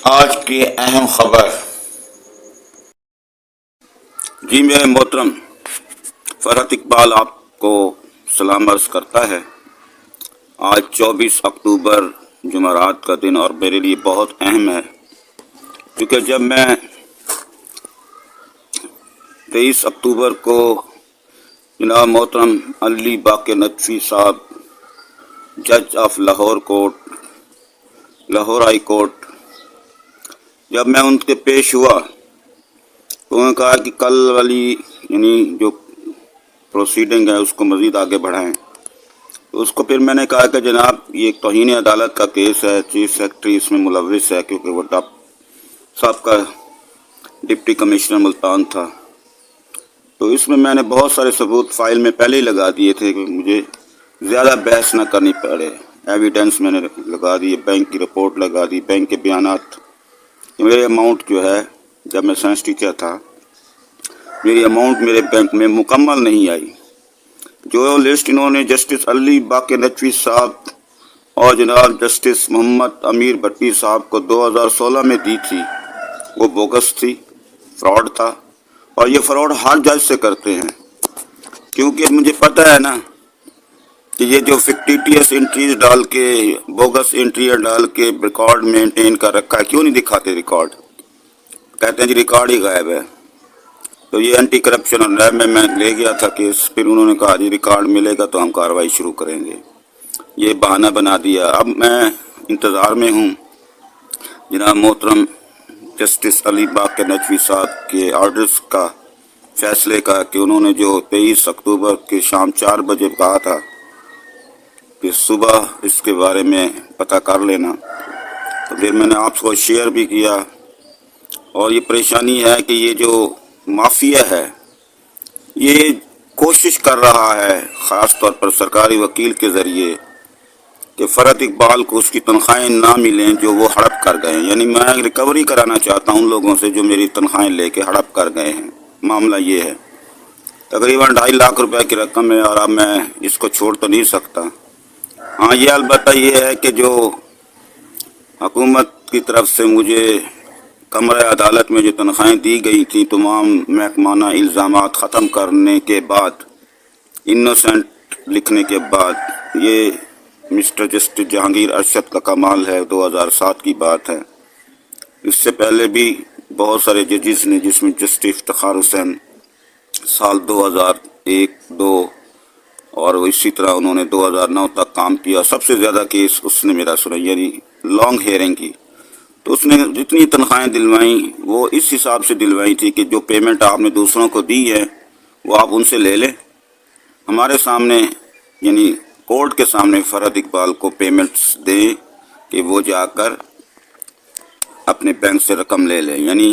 آج کی اہم خبر۔ جی میرے محترم فرحت اقبال آپ کو سلام عرض کرتا ہے۔ آج 24 اکتوبر جمعرات کا دن اور میرے لیے بہت اہم ہے، کیونکہ جب میں 23 اکتوبر کو جناب محترم علی باقر نقوی صاحب جج of Lahore court, Lahore high court, جب میں ان کے پیش ہوا تو انہوں نے کہا کہ کل والی جو پروسیڈنگ ہے اس کو مزید آگے بڑھائیں۔ تو اس کو پھر میں نے کہا کہ جناب یہ ایک توہین عدالت کا کیس ہے، چیف سیکرٹری اس میں ملوث ہے، کیونکہ وہ صاحب کا ڈپٹی کمشنر ملتان تھا۔ تو اس میں نے بہت سارے ثبوت فائل میں پہلے ہی لگا دیے تھے کہ مجھے زیادہ بحث نہ کرنی پڑے۔ ایویڈنس میں نے لگا دی، بینک کی رپورٹ لگا دی، بینک کے بیانات۔ میرے اماؤنٹ جو ہے، جب میں سائنس ٹیچر تھا، میری اماؤنٹ میرے بینک میں مکمل نہیں آئی۔ جو لسٹ انہوں نے جسٹس علی باقر نقوی صاحب اور جناب جسٹس محمد امیر بھٹی صاحب کو 2016 میں دی تھی، وہ بوگس تھی، فراڈ تھا، اور یہ فراڈ ہر جج سے کرتے ہیں، کیونکہ مجھے پتہ ہے نا کہ یہ جو فکٹیٹیس انٹریز ڈال کے، بوگس انٹری ڈال کے ریکارڈ مینٹین کر رکھا ہے، کیوں نہیں دکھاتے ریکارڈ؟ کہتے ہیں جی ریکارڈ ہی غائب ہے۔ تو یہ اینٹی کرپشن اور نیب میں لے گیا تھا کیس، پھر انہوں نے کہا جی ریکارڈ ملے گا تو ہم کارروائی شروع کریں گے، یہ بہانہ بنا دیا۔ اب میں انتظار میں ہوں جناب محترم جسٹس علی باقر نقوی صاحب کے آرڈرز کا، فیصلے کا، کہ انہوں نے جو 23 اکتوبر کے شام 4 بجے کہا تھا کہ صبح اس کے بارے میں پتہ کر لینا، تو پھر میں نے آپ کو شیئر بھی کیا۔ اور یہ پریشانی ہے کہ یہ جو مافیا ہے یہ کوشش کر رہا ہے، خاص طور پر سرکاری وکیل کے ذریعے، کہ فرحت اقبال کو اس کی تنخواہیں نہ ملیں جو وہ ہڑپ کر گئے ہیں۔ یعنی میں ریکوری کرانا چاہتا ہوں ان لوگوں سے جو میری تنخواہیں لے کے ہڑپ کر گئے ہیں۔ معاملہ یہ ہے، تقریباً 2.5 لاکھ روپے کی رقم ہے، اور اب میں اس کو چھوڑ تو نہیں سکتا۔ ہاں یہ البتہ یہ ہے کہ جو حکومت کی طرف سے مجھے کمرہ عدالت میں جو تنخواہیں دی گئی تھیں، تمام محکمانہ الزامات ختم کرنے کے بعد، انوسینٹ لکھنے کے بعد، یہ مسٹر جسٹس جہانگیر ارشد کا کمال ہے، 2007 کی بات ہے۔ اس سے پہلے بھی بہت سارے ججز نے، جس میں جسٹس افتخار حسین سال 2001-2 اور اسی طرح انہوں نے 2009 تک کام کیا۔ سب سے زیادہ کیس اس نے میرا سنا، یعنی لانگ ہیئرنگ کی۔ تو اس نے جتنی تنخواہیں دلوائیں وہ اس حساب سے دلوائی تھی کہ جو پیمنٹ آپ نے دوسروں کو دی ہے وہ آپ ان سے لے لیں، ہمارے سامنے یعنی کورٹ کے سامنے فرحت اقبال کو پیمنٹس دیں کہ وہ جا کر اپنے بینک سے رقم لے لیں۔ یعنی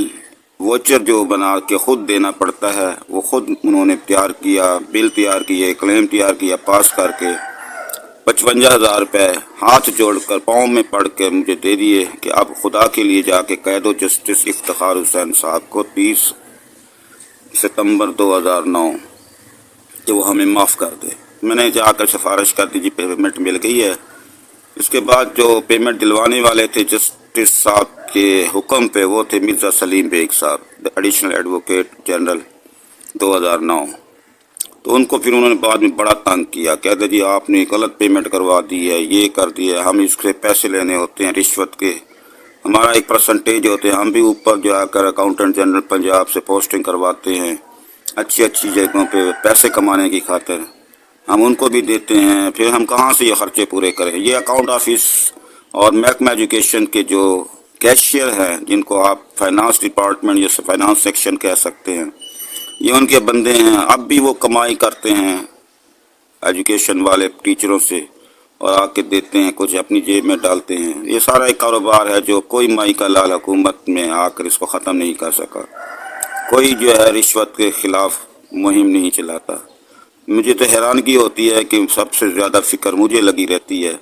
ووچر جو بنا کے خود دینا پڑتا ہے، وہ خود انہوں نے تیار کیا، بل تیار کیے، کلیم تیار کیا، پاس کر کے 55,000 روپے ہاتھ جوڑ کر پاؤں میں پڑھ کے مجھے دے دیے کہ اب خدا کے لیے جا کے کہہ دو جسٹس افتخار حسین صاحب کو 30 ستمبر 2009 کہ وہ ہمیں معاف کر دے۔ میں نے جا کر سفارش کر دی، جی پیمنٹ مل گئی ہے۔ اس کے بعد جو پیمنٹ دلوانے والے تھے جسٹس صاحب کے حکم پہ، وہ تھے مرزا سلیم بیگ صاحب، ایڈیشنل ایڈوکیٹ جنرل 2009۔ تو ان کو پھر انہوں نے بعد میں بڑا تنگ کیا، کہتے جی آپ نے غلط پیمنٹ کروا دی ہے، یہ کر دیا، ہم اس سے پیسے لینے ہوتے ہیں رشوت کے، ہمارا ایک پرسنٹیج ہوتے ہیں، ہم بھی اوپر جا کر اکاؤنٹنٹ جنرل پنجاب سے پوسٹنگ کرواتے ہیں اچھی جگہوں پہ پیسے کمانے کی خاطر، ہم ان کو بھی دیتے ہیں، پھر ہم کہاں سے یہ خرچے پورے کریں؟ یہ اکاؤنٹ آفس اور محکمہ ایجوکیشن کے جو کیشیئر ہیں، جن کو آپ فائنانس ڈپارٹمنٹ یا فائنانس سیکشن کہہ سکتے ہیں، یہ ان کے بندے ہیں۔ اب بھی وہ کمائی کرتے ہیں ایجوکیشن والے ٹیچروں سے اور آ کے دیتے ہیں، کچھ اپنی جیب میں ڈالتے ہیں۔ یہ سارا ایک کاروبار ہے جو کوئی مائی کا لال حکومت میں آ کر اس کو ختم نہیں کر سکا، کوئی جو ہے رشوت کے خلاف مہم نہیں چلاتا۔ مجھے تو حیرانگی ہوتی ہے کہ سب سے زیادہ فکر مجھے لگی رہتی ہے،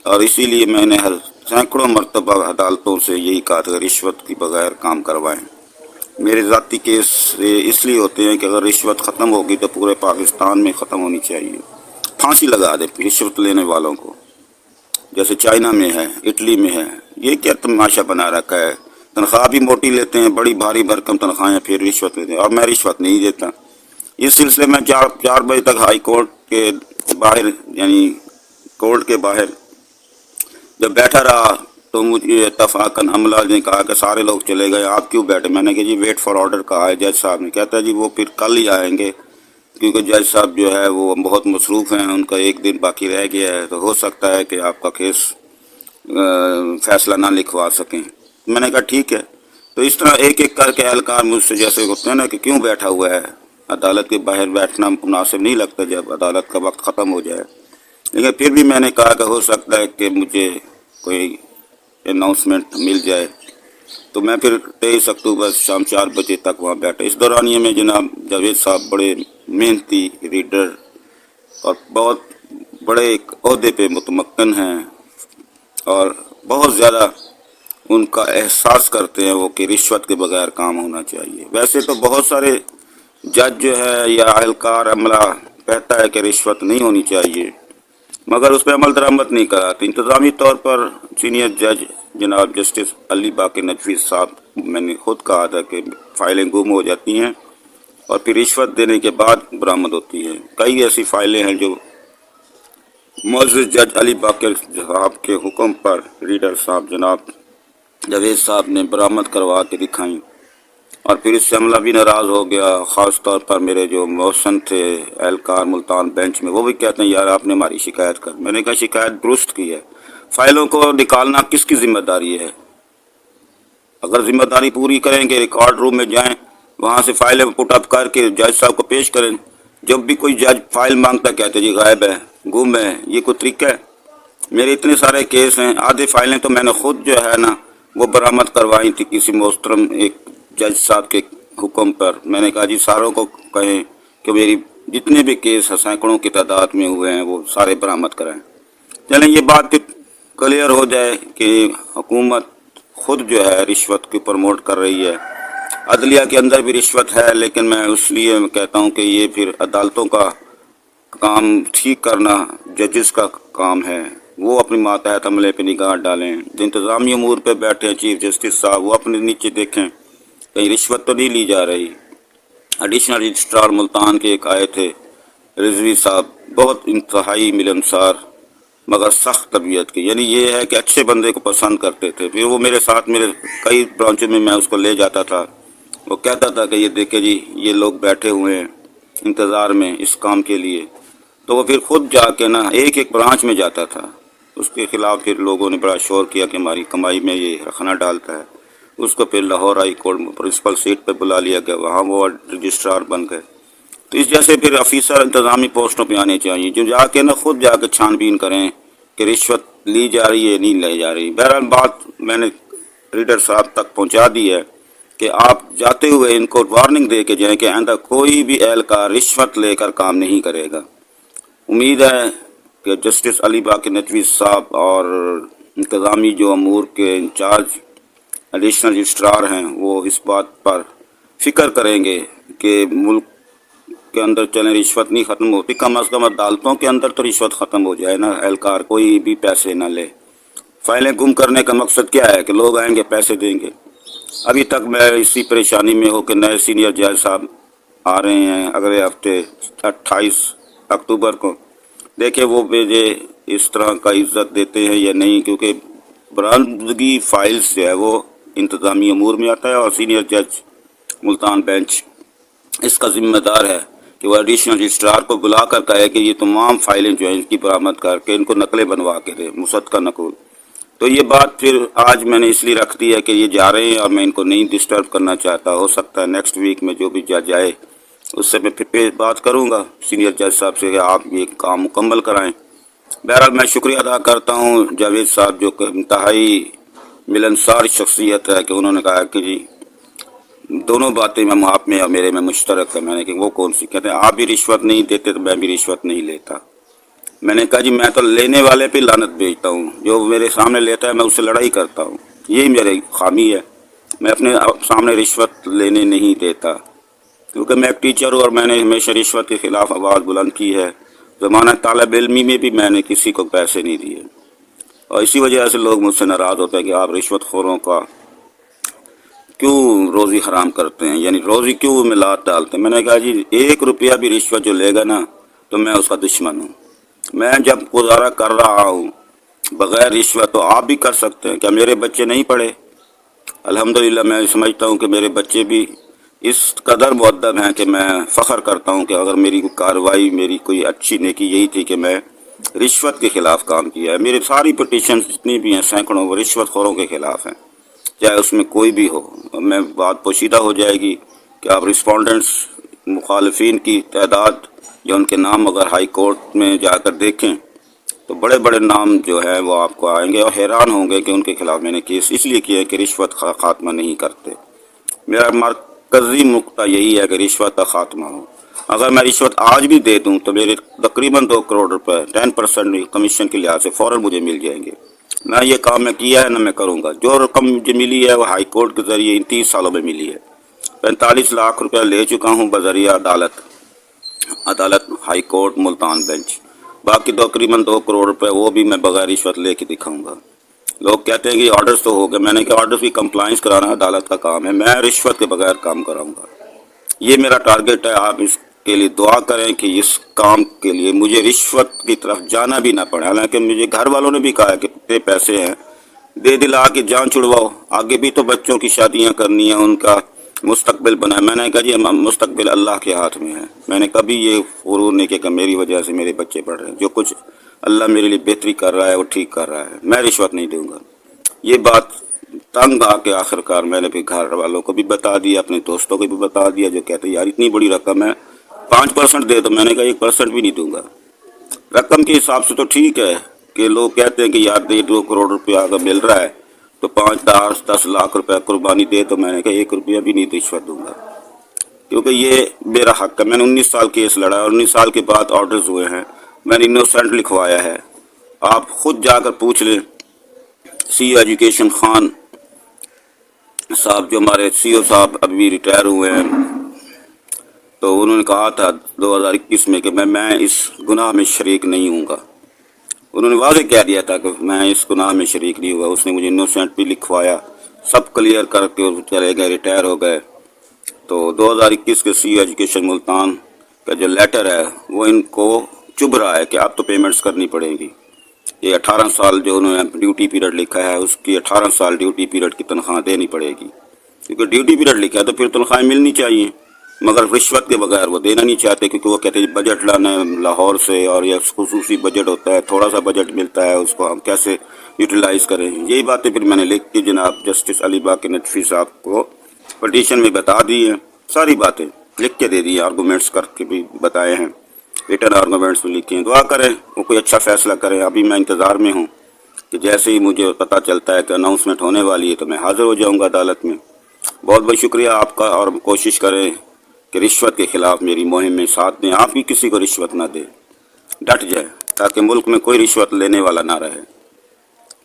اور اسی لیے میں نے سینکڑوں مرتبہ عدالتوں سے یہی کہا تھا کہ رشوت کی بغیر کام کروائیں۔ میرے ذاتی کیس اس لیے ہوتے ہیں کہ اگر رشوت ختم ہوگی تو پورے پاکستان میں ختم ہونی چاہیے، پھانسی لگا دے رشوت لینے والوں کو، جیسے چائنا میں ہے، اٹلی میں ہے۔ یہ کیا تماشا بنا رکھا ہے تنخواہ بھی موٹی لیتے ہیں، بڑی بھاری بھرکم تنخواہیں، پھر رشوت لیتے ہیں، اور میں رشوت نہیں دیتا۔ اس سلسلے میں 4 بجے تک ہائی کورٹ کے باہر، یعنی کورٹ کے باہر جب بیٹھا رہا تو مجھے اتفاقاً عملہ نے کہا کہ سارے لوگ چلے گئے، آپ کیوں بیٹھے؟ میں نے کہا جی ویٹ فار آرڈر کہا ہے جج صاحب نے۔ کہتا ہے جی وہ پھر کل ہی آئیں گے، کیونکہ جج صاحب جو ہے وہ بہت مصروف ہیں، ان کا ایک دن باقی رہ گیا ہے، تو ہو سکتا ہے کہ آپ کا کیس فیصلہ نہ لکھوا سکیں۔ میں نے کہا ٹھیک ہے۔ تو اس طرح ایک ایک کر کے اہلکار مجھ سے جیسے ہوتے ہیں نا کہ کیوں بیٹھا ہوا ہے، عدالت کے باہر بیٹھنا مناسب نہیں لگتا جب عدالت کا وقت ختم ہو جائے، لیکن پھر بھی میں نے کہا کہ ہو سکتا ہے کہ مجھے کوئی اناؤنسمنٹ مل جائے، تو میں پھر 23 اکتوبر شام 4 بجے تک وہاں بیٹھا۔ اس دوران یہ میں جناب جاوید صاحب بڑے محنتی ریڈر اور بہت بڑے ایک عہدے پہ متمکن ہیں، اور بہت زیادہ ان کا احساس کرتے ہیں وہ کہ رشوت کے بغیر کام ہونا چاہیے۔ ویسے تو بہت سارے جج جو ہے یا اہلکار عملہ کہتا ہے کہ رشوت نہیں ہونی چاہیے، مگر اس پہ عمل درآمد نہیں کراتے۔ انتظامی طور پر سینئر جج جناب جسٹس علی باقر نقوی صاحب، میں نے خود کہا تھا کہ فائلیں گم ہو جاتی ہیں اور پھر رشوت دینے کے بعد برآمد ہوتی ہیں۔ کئی ایسی فائلیں ہیں جو معزز جج علی باقر صاحب کے حکم پر ریڈر صاحب جناب جاوید صاحب نے برآمد کروا کے دکھائیں، اور پھر اس سے عملہ بھی ناراض ہو گیا۔ خاص طور پر میرے جو محسن تھے اہلکار ملتان بینچ میں، وہ بھی کہتے ہیں یار آپ نے ہماری شکایت کر۔ میں نے کہا شکایت درست کی ہے، فائلوں کو نکالنا کس کی ذمہ داری ہے؟ اگر ذمہ داری پوری کریں گے ریکارڈ روم میں جائیں، وہاں سے فائلیں پٹ اپ کر کے جج صاحب کو پیش کریں۔ جب بھی کوئی جج فائل مانگتا کہتے جی غائب ہے، گم ہے، یہ کوئی طریقہ ہے؟ میرے اتنے سارے کیس ہیں، آدھے فائلیں تو میں نے خود جو ہے نا وہ برآمد کروائی تھی کسی محترم ایک جج صاحب کے حکم پر۔ میں نے کہا جی ساروں کو کہیں کہ میری جتنے بھی کیس سینکڑوں کی تعداد میں ہوئے ہیں وہ سارے برآمد کرائیں۔ چلیں یہ بات پھر کلیئر ہو جائے کہ حکومت خود جو ہے رشوت کی پروموٹ کر رہی ہے، عدلیہ کے اندر بھی رشوت ہے، لیکن میں اس لیے کہتا ہوں کہ یہ پھر عدالتوں کا کام ٹھیک کرنا ججز کا کام ہے، وہ اپنی ماتحت عملے پہ نگاہ ڈالیں۔ جو انتظامی امور پہ بیٹھے ہیں چیف جسٹس صاحب، وہ اپنے نیچے دیکھیں کہیں رشوت تو نہیں لی جا رہی۔ ایڈیشنل رجسٹرار ملتان کے ایک آئے تھے رضوی صاحب، بہت انتہائی ملنسار مگر سخت طبیعت کے، یعنی یہ ہے کہ اچھے بندے کو پسند کرتے تھے۔ پھر وہ میرے ساتھ میرے کئی برانچوں میں اس کو لے جاتا تھا، وہ کہتا تھا کہ یہ دیکھیں جی یہ لوگ بیٹھے ہوئے ہیں انتظار میں اس کام کے لیے، تو وہ پھر خود جا کے نا ایک ایک برانچ میں جاتا تھا۔ اس کے خلاف پھر لوگوں نے بڑا شور کیا کہ ہماری کمائی میں یہ رخنہ ڈالتا ہے۔ اس کو پھر لاہور ہائی کورٹ میں پرنسپل سیٹ پہ بلا لیا گیا، وہاں وہ رجسٹرار بن گئے۔ تو اس جیسے پھر افیسر انتظامی پوسٹوں پہ آنے چاہیے جو جا کے نا خود جا کے چھان بین کریں کہ رشوت لی جا رہی ہے نہیں لی جا رہی۔ بہرحال بات میں نے ریڈر صاحب تک پہنچا دی ہے کہ آپ جاتے ہوئے ان کو وارننگ دے کے جائیں کہ آئندہ کوئی بھی اہلکار رشوت لے کر کام نہیں کرے گا۔ امید ہے کہ جسٹس علی باقر نقوی صاحب اور انتظامی جو امور کے انچارج ایڈیشنل رجسٹرار ہیں وہ اس بات پر فکر کریں گے کہ ملک کے اندر چلیں رشوت نہیں ختم ہوتی، کم از کم عدالتوں کے اندر تو رشوت ختم ہو جائے نا، اہلکار کوئی بھی پیسے نہ لے۔ فائلیں گم کرنے کا مقصد کیا ہے کہ لوگ آئیں گے پیسے دیں گے۔ ابھی تک میں اسی پریشانی میں ہوں کہ نئے سینئر جج صاحب آ رہے ہیں اگلے ہفتے 28 اکتوبر کو، دیکھیں وہ مجھے اس طرح کا عزت دیتے ہیں یا نہیں، کیونکہ برآمدگی فائلز جو ہے وہ انتظامی امور میں آتا ہے، اور سینئر جج ملتان بینچ اس کا ذمہ دار ہے کہ وہ ایڈیشنل رجسٹرار کو بلا کر کہے کہ یہ تمام فائلیں جو ہیں ان کی برآمد کر کے ان کو نقلیں بنوا کے دے، مصدقہ نقول۔ تو یہ بات پھر آج میں نے اس لیے رکھ دی ہے کہ یہ جا رہے ہیں اور میں ان کو نہیں ڈسٹرب کرنا چاہتا۔ ہو سکتا ہے نیکسٹ ویک میں جو بھی جج آئے اس سے میں پھر بات کروں گا سینئر جج صاحب سے کہ آپ یہ کام مکمل کرائیں۔ بہرحال میں شکریہ ادا کرتا ہوں جاوید صاحب جو کہ انتہائی ملنسار شخصیت ہے، کہ انہوں نے کہا کہ جی دونوں باتیں میں آپ میں اور میرے میں مشترک ہے۔ میں نے کہا وہ کون سی؟ کہتے ہیں آپ بھی رشوت نہیں دیتے تو میں بھی رشوت نہیں لیتا۔ میں نے کہا جی میں تو لینے والے پہ لعنت بھیجتا ہوں، جو میرے سامنے لیتا ہے میں اس سے لڑائی کرتا ہوں، یہی میری خامی ہے۔ میں اپنے سامنے رشوت لینے نہیں دیتا، کیونکہ میں ایک ٹیچر ہوں اور میں نے ہمیشہ رشوت کے خلاف آواز بلند کی ہے۔ زمانہ طالب علمی میں بھی میں نے کسی کو پیسے نہیں دیے، اور اسی وجہ سے لوگ مجھ سے ناراض ہوتے ہیں کہ آپ رشوت خوروں کا کیوں روزی حرام کرتے ہیں، یعنی روزی کیوں ملات ڈالتے ہیں؟ میں نے کہا جی 1 روپیہ بھی رشوت جو لے گا نا تو میں اس کا دشمن ہوں۔ میں جب گزارا کر رہا ہوں بغیر رشوت تو آپ بھی کر سکتے ہیں۔ کیا میرے بچے نہیں پڑھے؟ الحمدللہ میں سمجھتا ہوں کہ میرے بچے بھی اس قدر مؤدب ہیں کہ میں فخر کرتا ہوں کہ اگر میری کوئی کارروائی، میری کوئی اچھی نیکی یہی تھی کہ میں رشوت کے خلاف کام کیا ہے۔ میری ساری پٹیشن جتنی بھی ہیں سینکڑوں وہ رشوت خوروں کے خلاف ہیں، چاہے اس میں کوئی بھی ہو۔ میں بات پوشیدہ ہو جائے گی کہ آپ رسپونڈنٹس مخالفین کی تعداد یا ان کے نام اگر ہائی کورٹ میں جا کر دیکھیں تو بڑے بڑے نام جو ہے وہ آپ کو آئیں گے اور حیران ہوں گے کہ ان کے خلاف میں نے کیس اس لیے کیا ہے کہ رشوت کا خاتمہ نہیں کرتے۔ میرا مرکزی نقطہ یہی ہے کہ رشوت کا خاتمہ ہو۔ اگر میں رشوت آج بھی دے دوں تو میرے تقریباً 2 کروڑ روپے 10% کمیشن کے لحاظ سے فوراً مجھے مل جائیں گے۔ نہ یہ کام میں کیا ہے نہ میں کروں گا۔ جو رقم مجھے ملی ہے وہ ہائی کورٹ کے ذریعے ان 30 سالوں میں ملی ہے۔ 45 لاکھ روپے لے چکا ہوں بذریعہ عدالت ہائی کورٹ ملتان بینچ۔ باقی تقریباً 2 کروڑ روپے وہ بھی میں بغیر رشوت لے کے دکھاؤں گا۔ لوگ کہتے ہیں کہ آرڈرز تو ہو گئے، میں نے کہا آرڈرز کی کمپلائنس کرانا عدالت کا کام ہے، میں رشوت کے بغیر کام کراؤں گا۔ یہ میرا ٹارگٹ ہے۔ آپ اس کے لیے دعا کریں کہ اس کام کے لیے مجھے رشوت کی طرف جانا بھی نہ پڑے۔ حالانکہ مجھے گھر والوں نے بھی کہا کہ اتنے پیسے ہیں دے دلا کے جان چھڑواؤ، آگے بھی تو بچوں کی شادیاں کرنی ہیں، ان کا مستقبل بنا ہے۔ میں نے کہا جی مستقبل اللہ کے ہاتھ میں ہے۔ میں نے کبھی یہ غرور نہیں کیا کہ میری وجہ سے میرے بچے پڑھ رہے ہیں۔ جو کچھ اللہ میرے لیے بہتری کر رہا ہے وہ ٹھیک کر رہا ہے، میں رشوت نہیں دوں گا۔ یہ بات تنگ آ کے آخرکار میں نے پھر گھر والوں کو بھی بتا دیا، اپنے دوستوں کو بھی بتا دیا جو کہتے ہیں یار اتنی بڑی رقم ہے 5% دے دو۔ میں نے کہا 1% بھی نہیں دوں گا۔ رقم کے حساب سے تو ٹھیک ہے کہ لوگ کہتے ہیں کہ یار 2 کروڑ روپیہ اگر مل رہا ہے تو 5-10 لاکھ روپے قربانی دے، تو میں نے کہا 1 روپیہ بھی نہیں رشوت دوں گا، کیونکہ یہ میرا حق ہے۔ میں نے 19 سال کیس لڑا اور 19 سال کے بعد آرڈرز ہوئے ہیں، میں نے انوسنٹ لکھوایا ہے۔ آپ خود جا کر پوچھ لیں سی او ایجوکیشن خان صاحب، جو ہمارے سی او صاحب ابھی ریٹائر ہوئے ہیں، تو انہوں نے کہا تھا 2021 میں کہ میں اس گناہ میں شریک نہیں ہوں گا۔ انہوں نے واضح کہہ دیا تھا کہ میں اس گناہ میں شریک نہیں ہوا۔ اس نے مجھے انوسنٹ بھی لکھوایا، سب کلیئر کر کے چلے گئے، ریٹائر ہو گئے۔ تو 2021 کے سی او ایجوکیشن ملتان کا جو لیٹر ہے وہ ان کو چبھ رہا ہے کہ اب تو پیمنٹس کرنی پڑیں گی۔ یہ 18 سال جو انہوں نے ڈیوٹی پیریڈ لکھا ہے اس کی 18 سال ڈیوٹی پیریڈ کی تنخواہ دینی پڑے گی، کیونکہ ڈیوٹی پیریڈ لکھا ہے تو پھر تنخواہیں ملنی چاہیے، مگر رشوت کے بغیر وہ دینا نہیں چاہتے، کیونکہ وہ کہتے ہیں بجٹ لانا ہے لاہور سے اور یہ خصوصی بجٹ ہوتا ہے، تھوڑا سا بجٹ ملتا ہے، اس کو ہم کیسے یوٹیلائز کریں۔ یہی باتیں پھر میں نے لکھ کے جناب جسٹس علی باقر نقوی صاحب کو پٹیشن میں بتا دی ہیں، ساری باتیں لکھ کے دے دی ہیں، آرگومنٹس کر کے بھی بتائے ہیں، ریٹن آرگومنٹس بھی لکھے ہیں۔ دعا کریں وہ کوئی اچھا فیصلہ کریں۔ ابھی میں انتظار میں ہوں کہ جیسے ہی مجھے پتہ چلتا ہے کہ اناؤنسمنٹ ہونے والی ہے تو میں حاضر ہو جاؤں گا عدالت میں۔ بہت بہت شکریہ آپ کا، اور کوشش کریں کہ رشوت کے خلاف میری مہم میں ساتھ دیں، آپ بھی کسی کو رشوت نہ دیں، ڈٹ جائیں تاکہ ملک میں کوئی رشوت لینے والا نہ رہے۔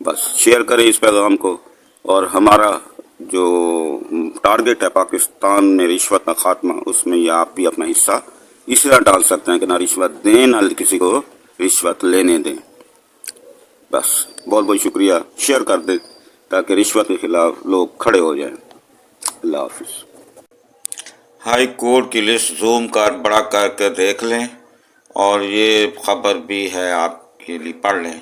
بس شیئر کریں اس پیغام کو، اور ہمارا جو ٹارگٹ ہے پاکستان میں رشوت کا خاتمہ، اس میں یہ آپ بھی اپنا حصہ اس طرح ڈال سکتے ہیں کہ نہ رشوت دیں نہ کسی کو رشوت لینے دیں۔ بس بہت بہت شکریہ، شیئر کر دیں تاکہ رشوت کے خلاف لوگ کھڑے ہو جائیں۔ اللہ حافظ۔ ہائی کورٹ کی لسٹ زوم کر بڑا کر کے دیکھ لیں، اور یہ خبر بھی ہے آپ کے لیے پڑھ لیں۔